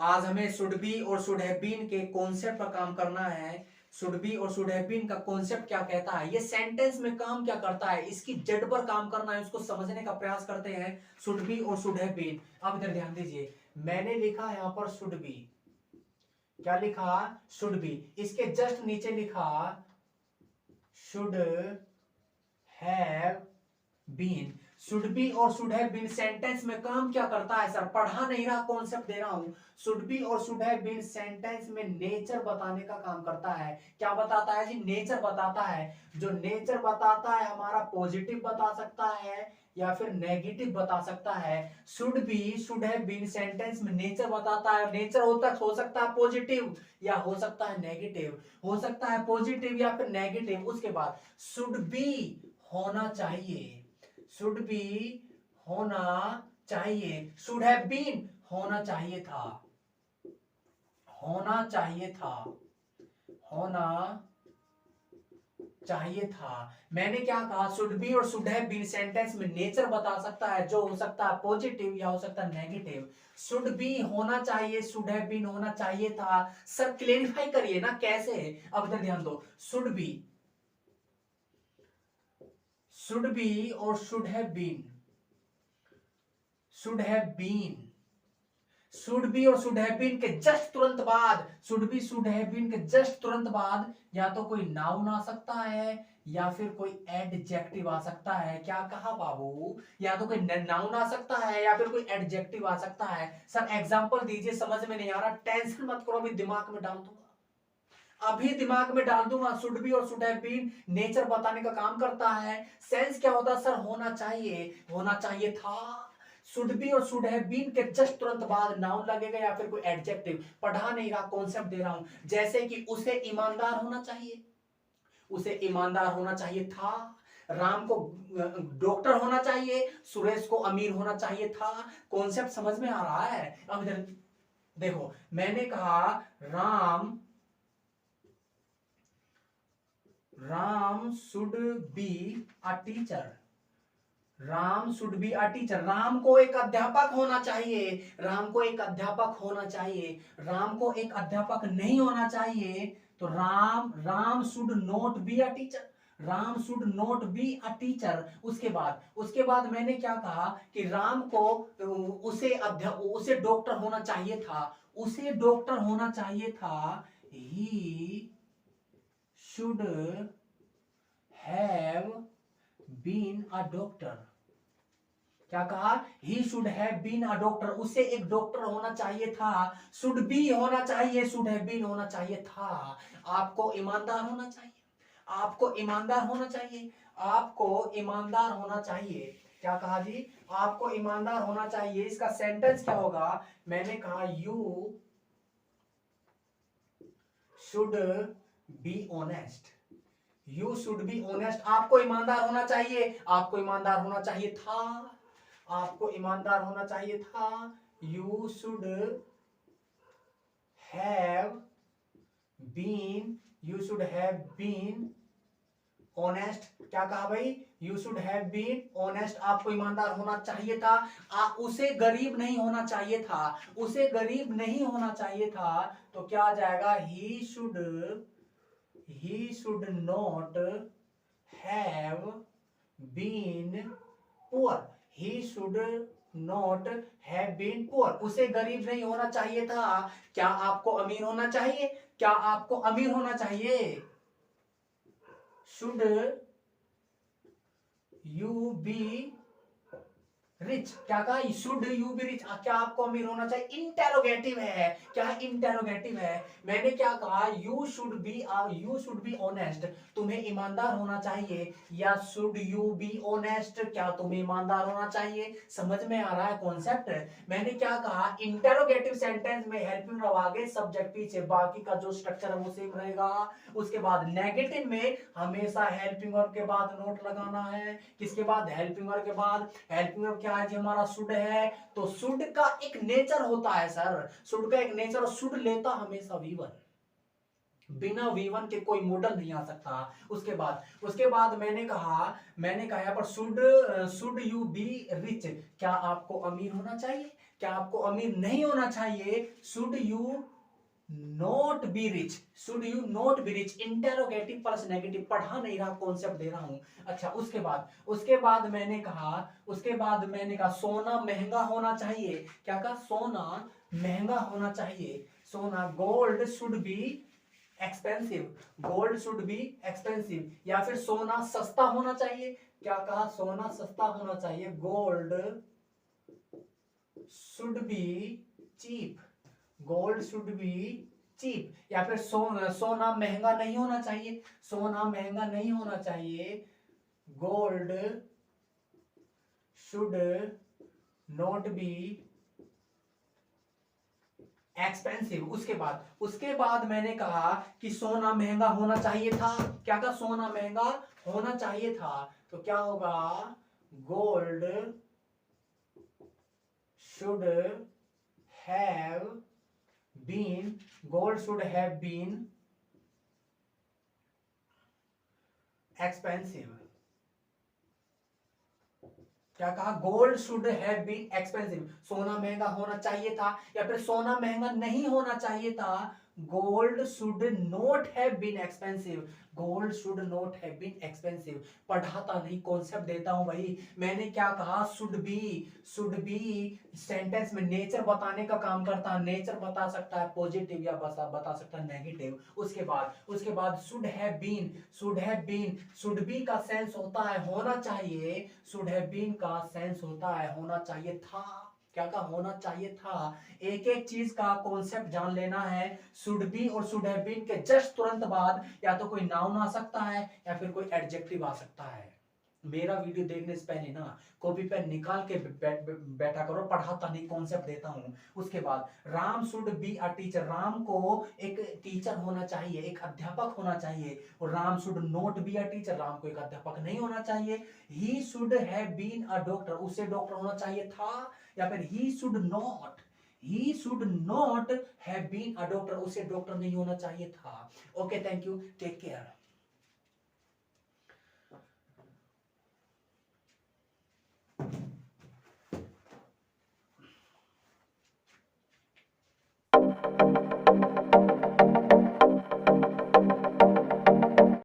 आज हमें should be और शुड हैव बीन के कॉन्सेप्ट पर काम करना है। शुड बी और शुड हैव बीन का कॉन्सेप्ट क्या कहता है, ये सेंटेंस में काम क्या करता है, इसकी जड़ पर काम करना है, उसको समझने का प्रयास करते हैं। शुड बी और शुड हैव बीन। अब इधर ध्यान दीजिए, मैंने लिखा यहां पर शुड बी, क्या लिखा, शुड बी। इसके जस्ट नीचे लिखा should have been. Should be और शुड हैव बीन सेंटेंस में काम क्या करता है सर, पढ़ा नहीं रहा, कॉन्सेप्ट दे रहा हूं। शुड बी और शुड हैव बीन सेंटेंस में नेचर बताने का काम करता है। क्या बताता है जी, नेचर बताता है। जो नेचर बताता है हमारा पॉजिटिव बता सकता है या फिर नेगेटिव बता सकता है। Should be should have been sentence में नेचर बताता है। नेचर हो सकता है पॉजिटिव या हो सकता है नेगेटिव, हो सकता है पॉजिटिव या फिर नेगेटिव। उसके बाद शुड बी होना चाहिए, शुड बी होना चाहिए, शुड हैव बीन होना चाहिए था, होना चाहिए था, होना चाहिए था। मैंने क्या कहा, शुड बी और शुड हैव बीन सेंटेंस में नेचर बता सकता है, जो हो सकता है पॉजिटिव या हो सकता है नेगेटिव। शुड बी होना चाहिए, शुड हैव बीन होना चाहिए था। सर क्लेरिफाई करिए ना कैसे। अब इधर ध्यान दो, शुड बी और should have been, should have been, should be और शुड हैव बीन के जस्ट तुरंत बाद, should be should have been के जस्ट तुरंत बाद या तो कोई नाउन आ सकता है या फिर कोई एडजेक्टिव आ सकता है। क्या कहा बाबू, या तो कोई नाउन आ सकता है या फिर कोई एडजेक्टिव आ सकता है। सर एग्जांपल दीजिए, समझ में नहीं आ रहा, टेंशन मत करो, अभी दिमाग में डाल दूंगा, अभी दिमाग में डाल दूंगा। शुड बी और शुड हैव बीन नेचर बताने का काम करता है। सेंस क्या होता है सर, होना चाहिए, होना चाहिए था। शुड बी और शुड हैव बीन के जस्ट तुरंत बाद नाउन लगेगा या फिर कोई एडजेक्टिव। पढ़ा नहीं रहा, कॉन्सेप्ट दे रहा हूं। जैसे कि उसे ईमानदार होना चाहिए, उसे ईमानदार होना चाहिए था। राम को डॉक्टर होना चाहिए, सुरेश को अमीर होना चाहिए था। कॉन्सेप्ट समझ में आ रहा है। अब इधर देखो, मैंने कहा Ram Ram should be a teacher, Ram should be a teacher. Ram को एक अध्यापक होना चाहिए, राम को एक अध्यापक होना चाहिए। राम को एक अध्यापक नहीं होना चाहिए, तो Ram should not be a teacher, Ram should not be a teacher. उसके बाद मैंने क्या कहा कि राम को उसे डॉक्टर होना चाहिए था, उसे डॉक्टर होना चाहिए था। He should have been a doctor. क्या कहा, he should have been a doctor, उसे एक डॉक्टर होना चाहिए था। शुड बी होना चाहिए, शुड हैव बीन होना चाहिए था। आपको ईमानदार होना चाहिए, आपको ईमानदार होना चाहिए, आपको ईमानदार होना चाहिए। क्या कहा जी, आपको ईमानदार होना चाहिए। इसका सेंटेंस क्या होगा, मैंने कहा you should be honest, you should be honest. आपको ईमानदार होना चाहिए, आपको ईमानदार होना चाहिए था, आपको ईमानदार होना चाहिए था। You should have been, you should have been honest. क्या कहा भाई, you should have been honest, आपको ईमानदार होना चाहिए था। उसे गरीब नहीं होना चाहिए था, उसे गरीब नहीं होना चाहिए था। तो क्या आ जाएगा, he should not have been poor, he should not have been poor, उसे गरीब नहीं होना चाहिए था। क्या आपको अमीर होना चाहिए, क्या आपको अमीर होना चाहिए। शुड यू बी रिच, क्या कहा, शुड यू बी रिच, क्या आपको अमीर होना चाहिए। इंटेरोगेटिव है, क्या इंटेरोगेटिव है। मैंने क्या कहा, यू शुड बी ऑनेस्ट, तुम्हें ईमानदार होना चाहिए, या शुड यू बी ऑनेस्ट, क्या तुम्हें ईमानदार होना चाहिए। समझ में आ रहा है कॉन्सेप्ट। मैंने क्या कहा, इंटेरोगेटिव सेंटेंस में हेल्पिंग वर्ब आगे, सब्जेक्ट पीछे, बाकी का जो स्ट्रक्चर है वो सेम रहेगा। उसके बाद नेगेटिव में हमेशा हेल्पिंग वर्ब के बाद नोट लगाना है। किसके बाद, हेल्पिंग वर्ब के बाद। हेल्पिंग वर्ब क्या है जी, हमारा शुड है, तो शुड का एक नेचर होता है सर, शुड का एक नेचर, शुड लेता हमेशा वी1, बिना V1 के कोई मॉडल नहीं आ सकता। उसके बाद मैंने कहा यहाँ पर शुड यू बी रिच, क्या आपको अमीर होना चाहिए, क्या आपको अमीर नहीं होना चाहिए, should you not be rich, should you not be rich, interrogative plus negative, पढ़ा नहीं रहा, कॉन्सेप्ट दे रहा हूं। अच्छा, उसके बाद मैंने कहा सोना महंगा होना चाहिए, क्या कहा, सोना महंगा होना चाहिए, सोना, gold should be expensive, gold should be expensive, या फिर सोना सस्ता होना चाहिए, क्या कहा, सोना सस्ता होना चाहिए, gold should be cheap, gold should be cheap, या फिर सोना महंगा नहीं होना चाहिए, सोना महंगा नहीं होना चाहिए, gold should not be expensive. उसके बाद मैंने कहा कि सोना महंगा होना चाहिए था, क्या कहा, सोना महंगा होना चाहिए था, तो क्या होगा, gold should have been expensive, क्या कहा, gold should have been expensive, सोना महंगा होना चाहिए था, या फिर सोना महंगा नहीं होना चाहिए था, gold should not have been expensive, gold should not have been expensive. पढ़ाता नहीं, कॉन्सेप्ट देता हूं भाई। मैंने क्या कहा, शुड बी सेंटेंस में नेचर बताने का काम करता है, नेचर बता सकता है पॉजिटिव या बता सकता है नेगेटिव। उसके बाद शुड बी का सेंस होता है होना चाहिए, शुड हैव बीन का सेंस होता है होना चाहिए था, क्या का होना चाहिए था। एक एक चीज का कॉन्सेप्ट जान लेना है। शुड बी और शुड हैव बीन के जस्ट तुरंत बाद या तो कोई नाउन आ सकता है या फिर कोई एडजेक्टिव आ सकता है। मेरा वीडियो देखने से पहले ना कॉपी पेन निकाल के बैठा करो, पढ़ाता नहीं, कॉन्सेप्ट देता हूं। उसके बाद Ram should be a teacher, Ram को एक टीचर होना चाहिए, एक अध्यापक होना चाहिए, और Ram should not be a teacher, Ram को एक अध्यापक नहीं होना चाहिए। He should have been a doctor, उसे डॉक्टर होना चाहिए था, या फिर he should not have been a doctor, उसे डॉक्टर नहीं होना चाहिए था। Okay, thank you, take care.